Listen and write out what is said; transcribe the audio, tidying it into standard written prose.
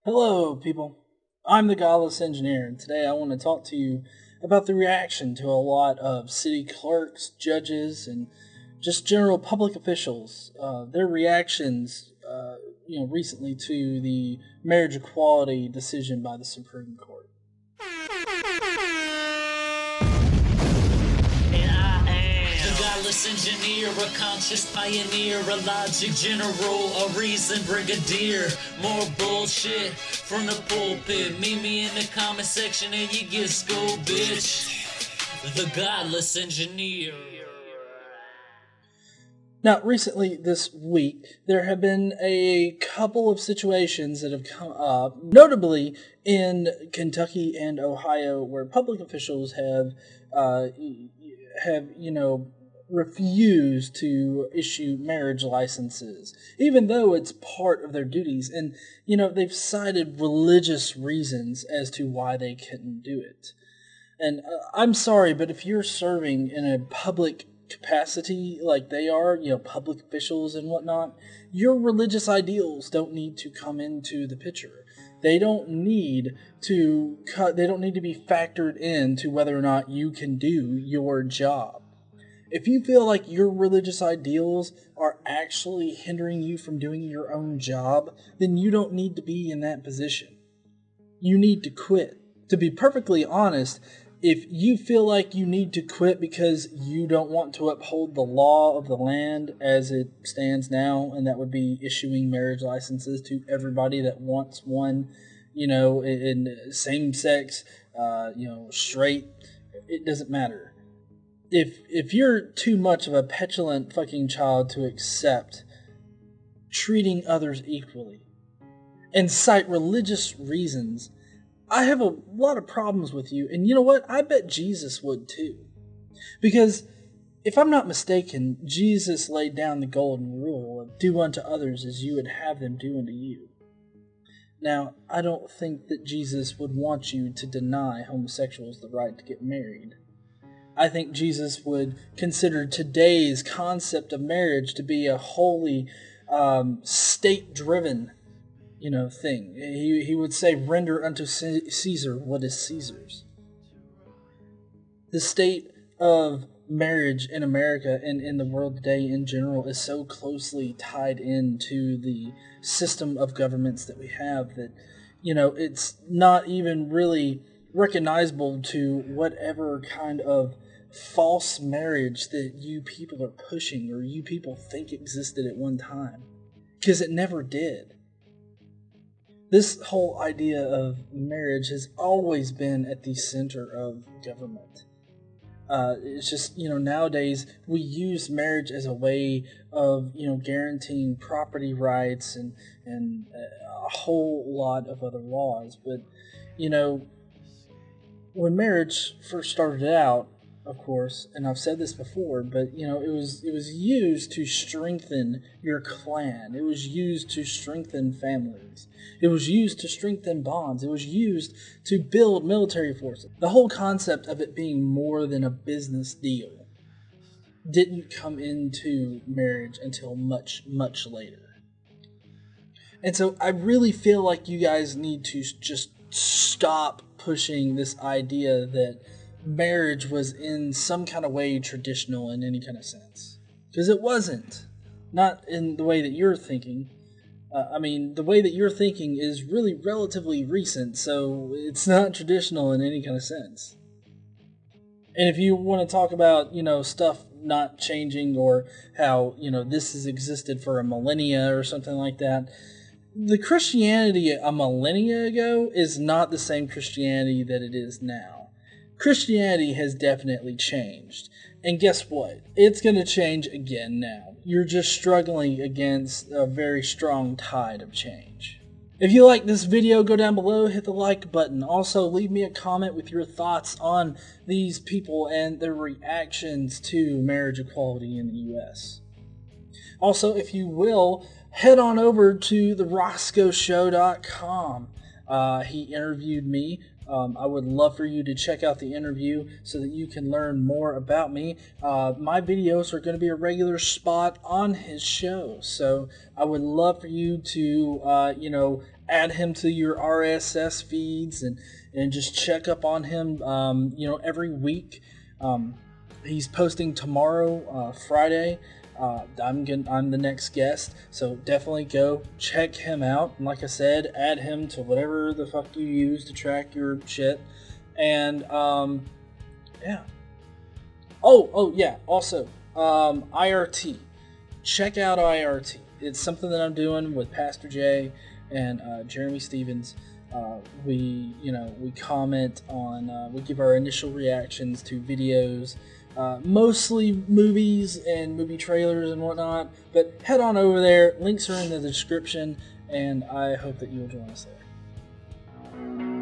Hello, people. I'm the Godless engineer, and today I want to talk to you about the reaction to a lot of city clerks, judges, and just general public officials. Their reactions, recently to the marriage equality decision by the Supreme Court. Godless engineer, a conscious pioneer, a logic general, a reason brigadier. More bullshit from the pulpit. Meet me in the comment section and you get schooled, bitch. The Godless engineer. Now, recently this week, there have been a couple of situations that have come up, notably in Kentucky and Ohio, where public officials have refused to issue marriage licenses, even though it's part of their duties. And, they've cited religious reasons as to why they couldn't do it. And I'm sorry, but if you're serving in a public capacity like they are, public officials and whatnot, your religious ideals don't need to come into the picture. They don't need to be factored into whether or not you can do your job. If you feel like your religious ideals are actually hindering you from doing your own job, then you don't need to be in that position. You need to quit. To be perfectly honest, if you feel like you need to quit because you don't want to uphold the law of the land as it stands now, and that would be issuing marriage licenses to everybody that wants one, in same sex, straight, it doesn't matter. If you're too much of a petulant fucking child to accept treating others equally and cite religious reasons, I have a lot of problems with you. And you know what? I bet Jesus would too. Because if I'm not mistaken, Jesus laid down the golden rule of do unto others as you would have them do unto you. Now, I don't think that Jesus would want you to deny homosexuals the right to get married. I think Jesus would consider today's concept of marriage to be a wholly state-driven, thing. He would say, render unto Caesar what is Caesar's. The state of marriage in America and in the world today in general is so closely tied into the system of governments that we have that, it's not even really recognizable to whatever kind of false marriage that you people are pushing or you people think existed at one time, because it never did. This whole idea of marriage has always been at the center of government. It's just, nowadays we use marriage as a way of, guaranteeing property rights and a whole lot of other laws. But, when marriage first started out, of course, and I've said this before, but it was used to strengthen your clan. It was used to strengthen families. It was used to strengthen bonds. It was used to build military forces. The whole concept of it being more than a business deal didn't come into marriage until much, much later. And so I really feel like you guys need to just stop pushing this idea that marriage was in some kind of way traditional in any kind of sense. Because it wasn't. Not in the way that you're thinking. The way that you're thinking is really relatively recent, so it's not traditional in any kind of sense. And if you want to talk about, stuff not changing or how, this has existed for a millennia or something like that, the Christianity a millennia ago is not the same Christianity that it is now. Christianity has definitely changed. And guess what? It's going to change again now. You're just struggling against a very strong tide of change. If you like this video, go down below, hit the like button. Also, leave me a comment with your thoughts on these people and their reactions to marriage equality in the U.S. Also, if you will, head on over to theroscoshow.com. He interviewed me. I would love for you to check out the interview so that you can learn more about me. My videos are going to be a regular spot on his show, so I would love for you to, add him to your RSS feeds and just check up on him, every week. He's posting tomorrow, Friday. I'm the next guest, so definitely go check him out. And like I said, add him to whatever the fuck you use to track your shit. And yeah. Oh yeah. Also, IRT. Check out IRT. It's something that I'm doing with Pastor Jay and Jeremy Stevens. We comment on, we give our initial reactions to videos. Mostly movies and movie trailers and whatnot, but head on over there. Links are in the description, and I hope that you'll join us there.